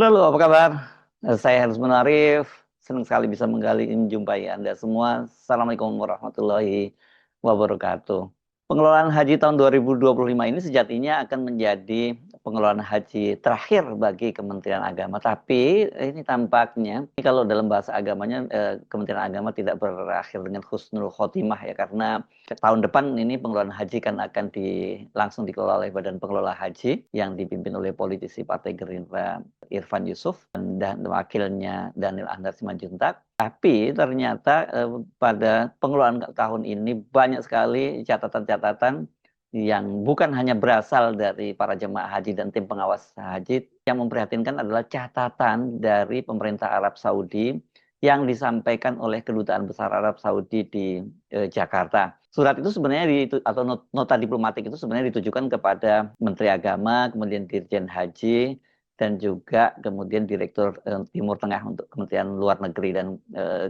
Halo, apa kabar? Saya Harus Arif. Senang sekali bisa menjumpai Anda semua. Assalamualaikum warahmatullahi wabarakatuh. Pengelolaan haji tahun 2025 ini sejatinya akan menjadi pengelolaan haji terakhir bagi Kementerian Agama. Tapi ini tampaknya, ini kalau dalam bahasa agamanya, Kementerian Agama tidak berakhir dengan husnul khotimah ya, karena tahun depan ini pengelolaan haji kan akan langsung dikelola oleh Badan Pengelola Haji yang dipimpin oleh politisi Partai Gerindra Irfan Yusuf dan wakilnya Daniel Anzar Simanjuntak. Tapi ternyata pada pengelolaan tahun ini banyak sekali catatan-catatan yang bukan hanya berasal dari para jemaah haji dan tim pengawas haji. Yang memprihatinkan adalah catatan dari pemerintah Arab Saudi yang disampaikan oleh Kedutaan Besar Arab Saudi di Jakarta. Surat itu sebenarnya atau nota diplomatik itu sebenarnya ditujukan kepada Menteri Agama, kemudian Dirjen Haji, dan juga kemudian Direktur Timur Tengah untuk Kementerian Luar Negeri, dan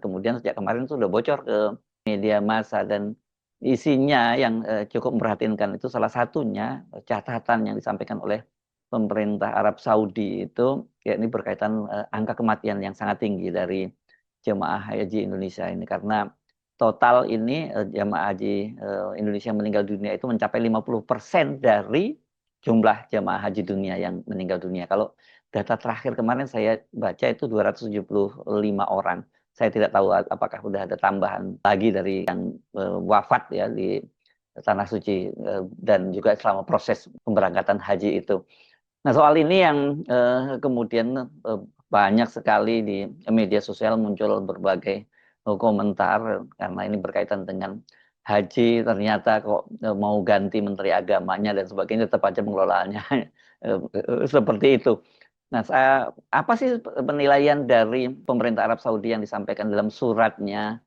kemudian sejak kemarin sudah bocor ke media massa, dan isinya yang cukup memprihatinkan itu salah satunya catatan yang disampaikan oleh pemerintah Arab Saudi itu yakni berkaitan angka kematian yang sangat tinggi dari jemaah haji Indonesia ini, karena total ini jemaah haji Indonesia meninggal dunia itu mencapai 50% dari jumlah jemaah haji dunia yang meninggal dunia. Kalau data terakhir kemarin saya baca itu 275 orang. Saya tidak tahu apakah sudah ada tambahan lagi dari yang wafat ya di Tanah Suci dan juga selama proses pemberangkatan haji itu. Nah, soal ini yang kemudian banyak sekali di media sosial muncul berbagai komentar, karena ini berkaitan dengan haji, ternyata kok mau ganti menteri agamanya dan sebagainya, tetap aja pengelolaannya seperti itu. Nah, apa sih penilaian dari pemerintah Arab Saudi yang disampaikan dalam suratnya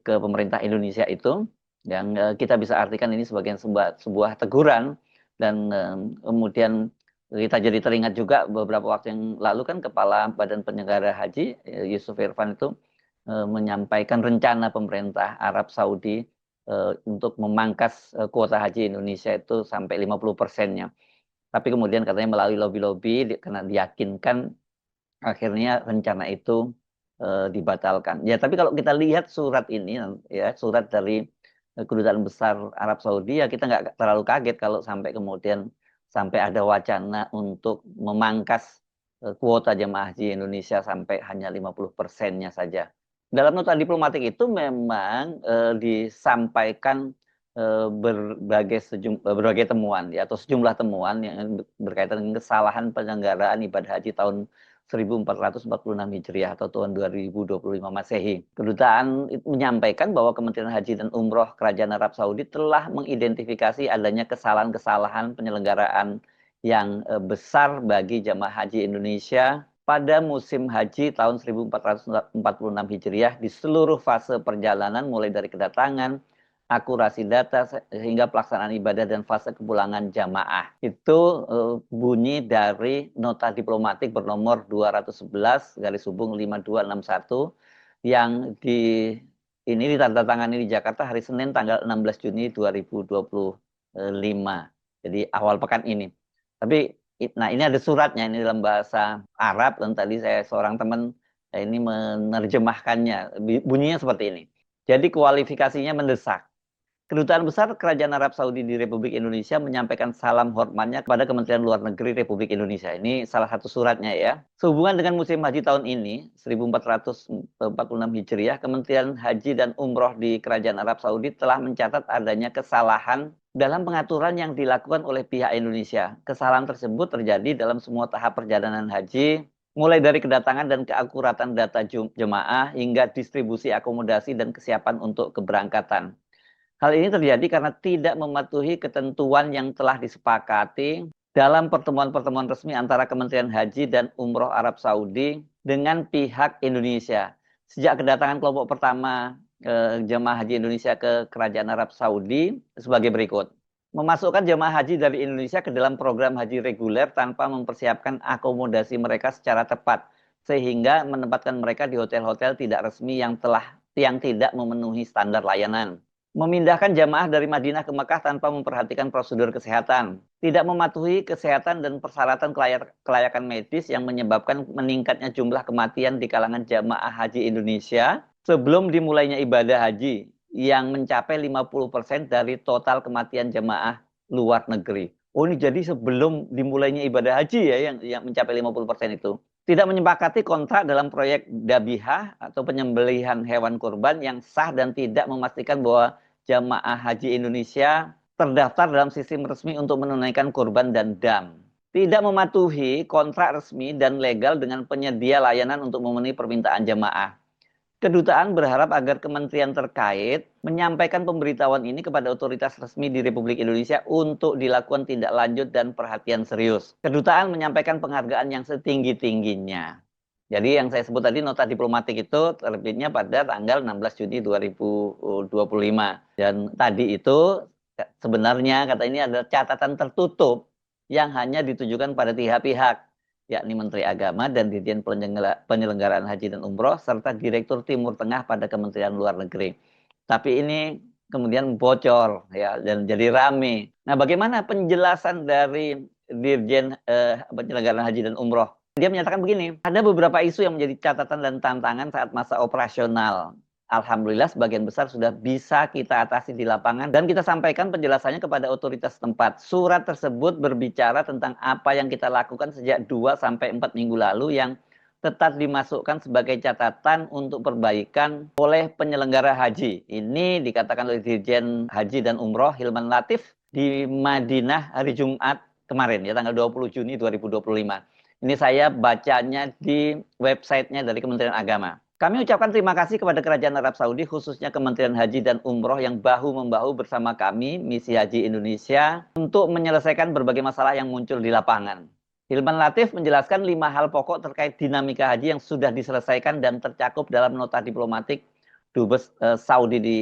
ke pemerintah Indonesia itu, yang kita bisa artikan ini sebagai sebuah teguran, dan kemudian kita jadi teringat juga beberapa waktu yang lalu kan Kepala Badan Penyelenggara Haji Yusuf Irfan itu menyampaikan rencana pemerintah Arab Saudi untuk memangkas kuota haji Indonesia itu sampai 50%-nya. Tapi kemudian katanya melalui lobby-lobby karena diyakinkan, akhirnya rencana itu dibatalkan. Ya, tapi kalau kita lihat surat ini ya, surat dari Kedutaan Besar Arab Saudi, ya kita nggak terlalu kaget kalau sampai ada wacana untuk memangkas kuota jemaah haji Indonesia sampai hanya 50%-nya saja. Dalam nota diplomatik itu memang disampaikan berbagai temuan ya, atau sejumlah temuan yang berkaitan dengan kesalahan penyelenggaraan ibadah haji tahun 1446 Hijriah atau tahun 2025 Masehi. Kedutaan menyampaikan bahwa Kementerian Haji dan Umroh Kerajaan Arab Saudi telah mengidentifikasi adanya kesalahan-kesalahan penyelenggaraan yang besar bagi jamaah haji Indonesia pada musim haji tahun 1446 Hijriah di seluruh fase perjalanan, mulai dari kedatangan, akurasi data, hingga pelaksanaan ibadah dan fase kepulangan jamaah. Itu bunyi dari nota diplomatik bernomor 211 garis hubung 5261 yang ini ditandatangani di Jakarta hari Senin tanggal 16 Juni 2025. Jadi awal pekan ini. Tapi nah, ini ada suratnya, ini dalam bahasa Arab, dan tadi saya seorang teman ini menerjemahkannya. Bunyinya seperti ini. Jadi kualifikasinya mendesak. Kedutaan Besar Kerajaan Arab Saudi di Republik Indonesia menyampaikan salam hormatnya kepada Kementerian Luar Negeri Republik Indonesia. Ini salah satu suratnya ya. Sehubungan dengan musim haji tahun ini, 1446 Hijriah, Kementerian Haji dan Umroh di Kerajaan Arab Saudi telah mencatat adanya kesalahan dalam pengaturan yang dilakukan oleh pihak Indonesia. Kesalahan tersebut terjadi dalam semua tahap perjalanan haji, mulai dari kedatangan dan keakuratan data jemaah hingga distribusi akomodasi dan kesiapan untuk keberangkatan. Hal ini terjadi karena tidak mematuhi ketentuan yang telah disepakati dalam pertemuan-pertemuan resmi antara Kementerian Haji dan Umroh Arab Saudi dengan pihak Indonesia. Sejak kedatangan kelompok pertama jemaah haji Indonesia ke Kerajaan Arab Saudi sebagai berikut. Memasukkan jemaah haji dari Indonesia ke dalam program haji reguler tanpa mempersiapkan akomodasi mereka secara tepat, sehingga menempatkan mereka di hotel-hotel tidak resmi yang tidak memenuhi standar layanan. memindahkan jamaah dari Madinah ke Mekah tanpa memperhatikan prosedur kesehatan, tidak mematuhi kesehatan dan persyaratan kelayakan medis yang menyebabkan meningkatnya jumlah kematian di kalangan jamaah haji Indonesia sebelum dimulainya ibadah haji yang mencapai 50% dari total kematian jamaah luar negeri. Oh, ini jadi sebelum dimulainya ibadah haji ya yang mencapai 50% itu. Tidak menyepakati kontrak dalam proyek dabihah atau penyembelihan hewan kurban yang sah dan tidak memastikan bahwa jamaah haji Indonesia terdaftar dalam sistem resmi untuk menunaikan kurban dan dam. Tidak mematuhi kontrak resmi dan legal dengan penyedia layanan untuk memenuhi permintaan jamaah. Kedutaan berharap agar kementerian terkait menyampaikan pemberitahuan ini kepada otoritas resmi di Republik Indonesia untuk dilakukan tindak lanjut dan perhatian serius. Kedutaan menyampaikan penghargaan yang setinggi-tingginya. Jadi yang saya sebut tadi nota diplomatik itu terbitnya pada tanggal 16 Juni 2025. Dan tadi itu sebenarnya kata ini adalah catatan tertutup yang hanya ditujukan pada pihak-pihak, yakni Menteri Agama dan Dirjen Penyelenggaraan Haji dan Umroh, serta Direktur Timur Tengah pada Kementerian Luar Negeri. Tapi ini kemudian bocor ya dan jadi rame. Nah, bagaimana penjelasan dari Dirjen Penyelenggaraan Haji dan Umroh? Dia menyatakan begini, ada beberapa isu yang menjadi catatan dan tantangan saat masa operasional. Alhamdulillah sebagian besar sudah bisa kita atasi di lapangan dan kita sampaikan penjelasannya kepada otoritas tempat. Surat tersebut berbicara tentang apa yang kita lakukan sejak 2 sampai 4 minggu lalu yang tetap dimasukkan sebagai catatan untuk perbaikan oleh penyelenggara haji. Ini dikatakan oleh Dirjen Haji dan Umroh Hilman Latif di Madinah hari Jumat kemarin ya tanggal 20 Juni 2025. Ini saya bacanya di websitenya dari Kementerian Agama. Kami ucapkan terima kasih kepada Kerajaan Arab Saudi, khususnya Kementerian Haji dan Umroh yang bahu-membahu bersama kami, Misi Haji Indonesia, untuk menyelesaikan berbagai masalah yang muncul di lapangan. Hilman Latif menjelaskan 5 hal pokok terkait dinamika haji yang sudah diselesaikan dan tercakup dalam nota diplomatik Dubes Saudi di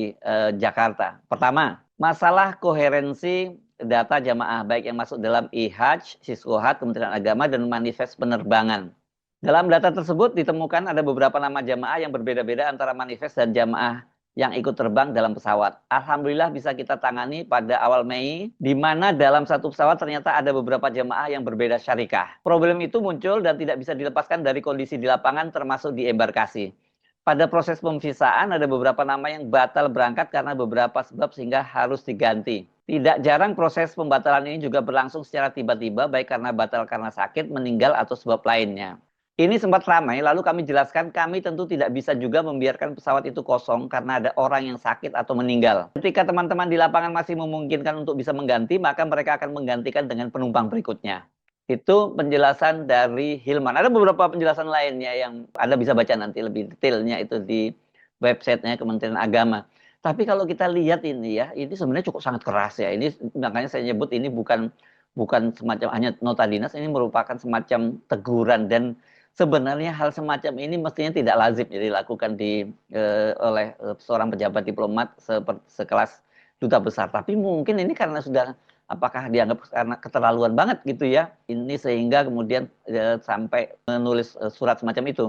Jakarta. Pertama, masalah koherensi data jamaah baik yang masuk dalam IHAJ, Siskohat, Kementerian Agama, dan manifest penerbangan. Dalam data tersebut ditemukan ada beberapa nama jamaah yang berbeda-beda antara manifest dan jamaah yang ikut terbang dalam pesawat. Alhamdulillah bisa kita tangani pada awal Mei, di mana dalam satu pesawat ternyata ada beberapa jamaah yang berbeda syarikah. Problem itu muncul dan tidak bisa dilepaskan dari kondisi di lapangan termasuk di embarkasi. Pada proses pemvisaan ada beberapa nama yang batal berangkat karena beberapa sebab sehingga harus diganti. Tidak jarang proses pembatalan ini juga berlangsung secara tiba-tiba, baik karena batal karena sakit, meninggal, atau sebab lainnya. Ini sempat ramai, lalu kami jelaskan kami tentu tidak bisa juga membiarkan pesawat itu kosong karena ada orang yang sakit atau meninggal. Ketika teman-teman di lapangan masih memungkinkan untuk bisa mengganti, maka mereka akan menggantikan dengan penumpang berikutnya. Itu penjelasan dari Hilman. Ada beberapa penjelasan lainnya yang Anda bisa baca nanti lebih detailnya itu di websitenya Kementerian Agama. Tapi kalau kita lihat ini ya, ini sebenarnya cukup sangat keras ya. Ini makanya saya nyebut ini bukan semacam hanya nota dinas, ini merupakan semacam teguran dan sebenarnya hal semacam ini mestinya tidak lazim jadi dilakukan oleh seorang pejabat diplomat sekelas duta besar. Tapi mungkin ini karena sudah apakah dianggap karena keterlaluan banget gitu ya. Ini sehingga kemudian sampai menulis surat semacam itu.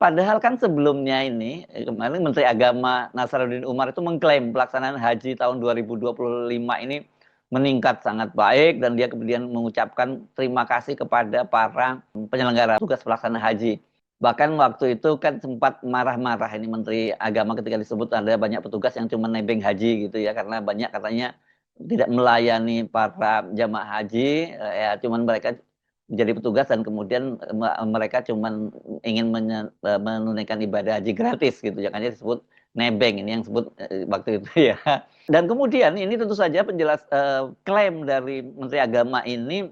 Padahal kan sebelumnya ini, kemarin Menteri Agama Nasaruddin Umar itu mengklaim pelaksanaan haji tahun 2025 ini meningkat sangat baik dan dia kemudian mengucapkan terima kasih kepada para penyelenggara tugas pelaksana haji. Bahkan waktu itu kan sempat marah-marah ini Menteri Agama ketika disebut ada banyak petugas yang cuma nebeng haji gitu ya, karena banyak katanya tidak melayani para jamaah haji, ya cuman mereka menjadi petugas dan kemudian mereka cuma ingin menunaikan ibadah haji gratis gitu, jangan disebut nebeng ini yang sebut waktu itu ya. Dan kemudian ini tentu saja klaim dari Menteri Agama ini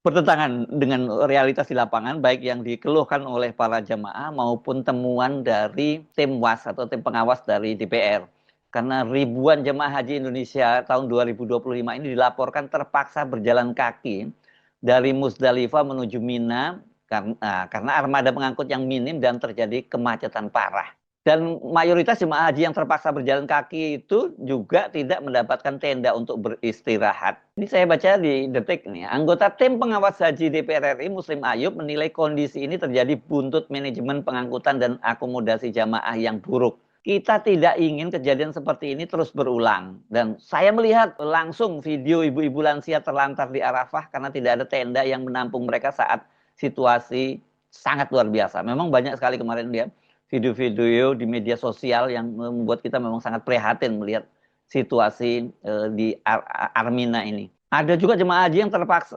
bertentangan dengan realitas di lapangan, baik yang dikeluhkan oleh para jamaah maupun temuan dari tim WAS atau tim pengawas dari DPR. Karena ribuan jemaah haji Indonesia tahun 2025 ini dilaporkan terpaksa berjalan kaki dari Musdalifah menuju Mina karena armada pengangkut yang minim dan terjadi kemacetan parah. Dan mayoritas jemaah haji yang terpaksa berjalan kaki itu juga tidak mendapatkan tenda untuk beristirahat. Ini saya baca di Detik nih. Anggota tim pengawas haji DPR RI Muslim Ayub menilai kondisi ini terjadi buntut manajemen pengangkutan dan akomodasi jamaah yang buruk. Kita tidak ingin kejadian seperti ini terus berulang. Dan saya melihat langsung video ibu-ibu lansia terlantar di Arafah karena tidak ada tenda yang menampung mereka saat situasi sangat luar biasa. Memang banyak sekali kemarin dia video-video di media sosial yang membuat kita memang sangat prihatin melihat situasi di Armina ini. Ada juga jemaah haji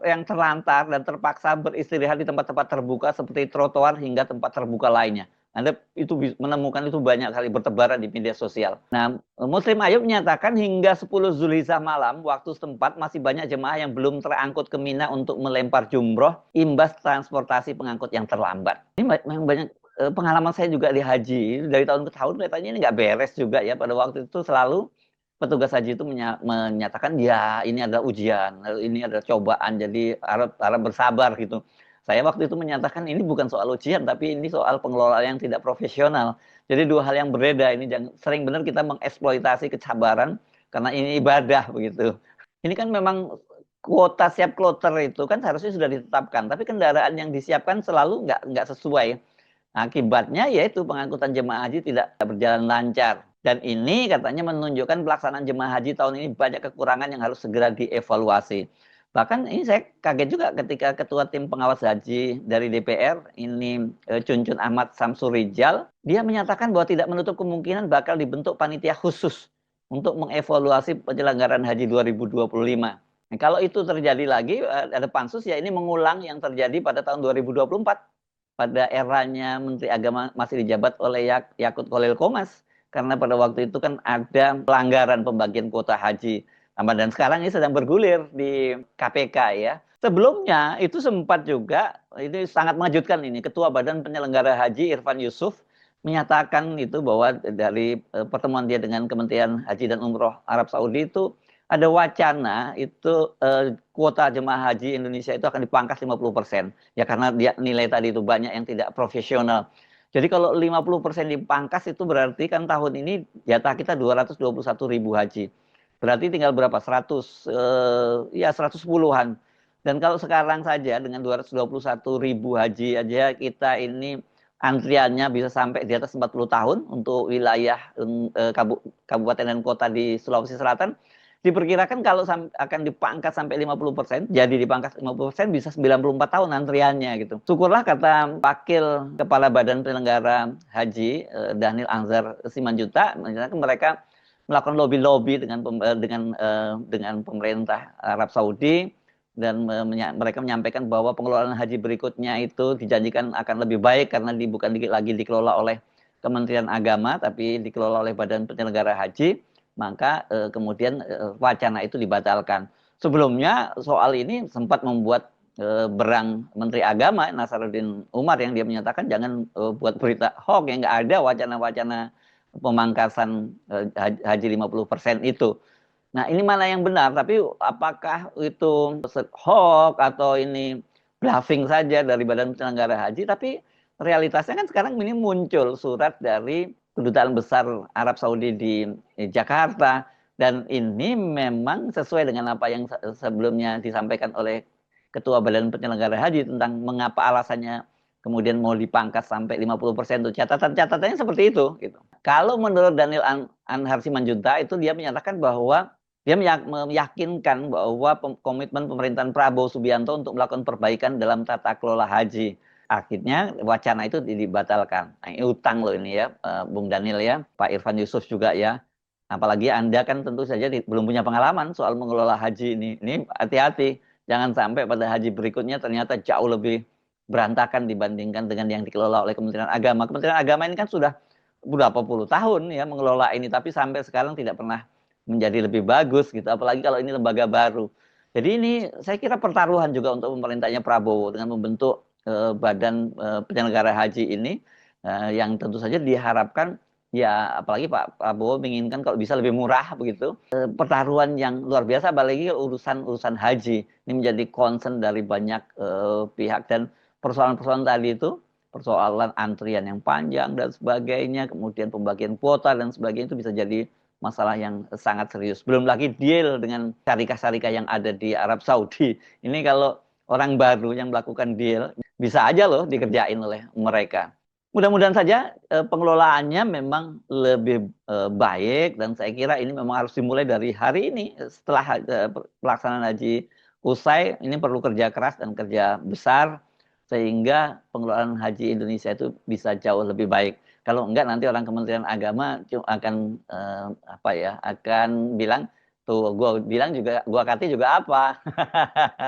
yang terlantar dan terpaksa beristirahat di tempat-tempat terbuka seperti trotoar hingga tempat terbuka lainnya. Anda itu menemukan itu banyak kali bertebaran di media sosial. Nah, Muslim Ayub menyatakan hingga 10 Zulhijjah malam waktu setempat masih banyak jemaah yang belum terangkut ke Mina untuk melempar jumroh imbas transportasi pengangkut yang terlambat. Ini memang banyak pengalaman saya juga di haji dari tahun ke tahun kelihatannya ini nggak beres juga ya. Pada waktu itu selalu petugas haji itu menyatakan ya ini adalah ujian, ini adalah cobaan, jadi harap bersabar gitu. Saya waktu itu menyatakan ini bukan soal ujian, tapi ini soal pengelolaan yang tidak profesional. Jadi dua hal yang berbeda. Ini sering benar kita mengeksploitasi kesabaran karena ini ibadah begitu. Ini kan memang kuota siap kloter itu kan seharusnya sudah ditetapkan, tapi kendaraan yang disiapkan selalu nggak sesuai. Akibatnya yaitu pengangkutan jemaah haji tidak berjalan lancar. Dan ini katanya menunjukkan pelaksanaan jemaah haji tahun ini banyak kekurangan yang harus segera dievaluasi. Bahkan ini saya kaget juga ketika Ketua Tim Pengawas Haji dari DPR, ini Cuncun Ahmad Samsurijal, dia menyatakan bahwa tidak menutup kemungkinan bakal dibentuk panitia khusus untuk mengevaluasi penyelenggaraan haji 2025. Nah, kalau itu terjadi lagi, ada pansus, ya ini mengulang yang terjadi pada tahun 2024. Pada eranya Menteri Agama masih dijabat oleh Yakut Khalil Qomas. Karena pada waktu itu kan ada pelanggaran pembagian kuota haji. Dan sekarang ini sedang bergulir di KPK ya. Sebelumnya itu sempat juga, ini sangat mengejutkan ini, Ketua Badan Penyelenggara Haji Irfan Yusuf menyatakan itu bahwa dari pertemuan dia dengan Kementerian Haji dan Umroh Arab Saudi itu ada wacana itu kuota jemaah haji Indonesia itu akan dipangkas 50%. Ya karena dia nilai tadi itu banyak yang tidak profesional. Jadi kalau 50% dipangkas itu berarti kan tahun ini jatah kita 221.000 haji. Berarti tinggal berapa? 110-an. Dan kalau sekarang saja dengan 221.000 haji aja kita ini antriannya bisa sampai di atas 40 tahun untuk wilayah kabupaten dan kota di Sulawesi Selatan. Diperkirakan kalau akan dipangkas sampai 50%, jadi dipangkas 50% bisa 94 tahun antriannya gitu. Syukurlah kata Wakil Kepala Badan Penyelenggara Haji Dhanil Anzar Simanjuntak, mereka melakukan lobby-lobby dengan pemerintah Arab Saudi dan mereka menyampaikan bahwa pengelolaan haji berikutnya itu dijanjikan akan lebih baik karena bukan lagi dikelola oleh Kementerian Agama tapi dikelola oleh Badan Penyelenggara Haji. Maka kemudian wacana itu dibatalkan. Sebelumnya soal ini sempat membuat berang Menteri Agama Nasaruddin Umar yang dia menyatakan jangan buat berita hoax, yang nggak ada wacana-wacana pemangkasan haji 50% itu. Nah ini mana yang benar, tapi apakah itu hoax atau ini bluffing saja dari Badan Penyelenggara Haji, tapi realitasnya kan sekarang ini muncul surat dari Kedutaan Besar Arab Saudi di Jakarta, dan ini memang sesuai dengan apa yang sebelumnya disampaikan oleh Ketua Badan Penyelenggara Haji tentang mengapa alasannya kemudian mau dipangkas sampai 50%. Itu catatan-catatannya seperti itu gitu. Kalau menurut Dhanil Anzar Simanjuntak itu dia menyatakan bahwa dia meyakinkan bahwa komitmen pemerintahan Prabowo Subianto untuk melakukan perbaikan dalam tata kelola haji. Akhirnya wacana itu dibatalkan. Nah, ini utang loh ini ya, Bung Daniel ya, Pak Irfan Yusuf juga ya. Apalagi Anda kan tentu saja belum punya pengalaman soal mengelola haji ini. Ini hati-hati, jangan sampai pada haji berikutnya ternyata jauh lebih berantakan dibandingkan dengan yang dikelola oleh Kementerian Agama. Kementerian Agama ini kan sudah berapa puluh tahun ya mengelola ini, tapi sampai sekarang tidak pernah menjadi lebih bagus gitu. Apalagi kalau ini lembaga baru. Jadi ini saya kira pertaruhan juga untuk pemerintahnya Prabowo dengan membentuk badan penyelenggara haji ini yang tentu saja diharapkan ya, apalagi Pak Prabowo menginginkan kalau bisa lebih murah begitu. Pertaruhan yang luar biasa, apalagi urusan haji ini menjadi concern dari banyak pihak, dan persoalan-persoalan tadi itu, persoalan antrian yang panjang dan sebagainya, kemudian pembagian kuota dan sebagainya itu bisa jadi masalah yang sangat serius. Belum lagi deal dengan syarikat-syarikat yang ada di Arab Saudi. Ini kalau orang baru yang melakukan deal bisa aja loh dikerjain oleh mereka. Mudah-mudahan saja pengelolaannya memang lebih baik, dan saya kira ini memang harus dimulai dari hari ini setelah pelaksanaan haji usai. Ini perlu kerja keras dan kerja besar sehingga pengelolaan haji Indonesia itu bisa jauh lebih baik. Kalau enggak, nanti orang Kementerian Agama akan apa ya, akan bilang tuh gua bilang juga, gua kati juga apa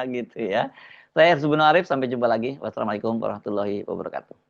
gitu ya. Saya Herzubun Arif, sampai jumpa lagi. Wassalamualaikum warahmatullahi wabarakatuh.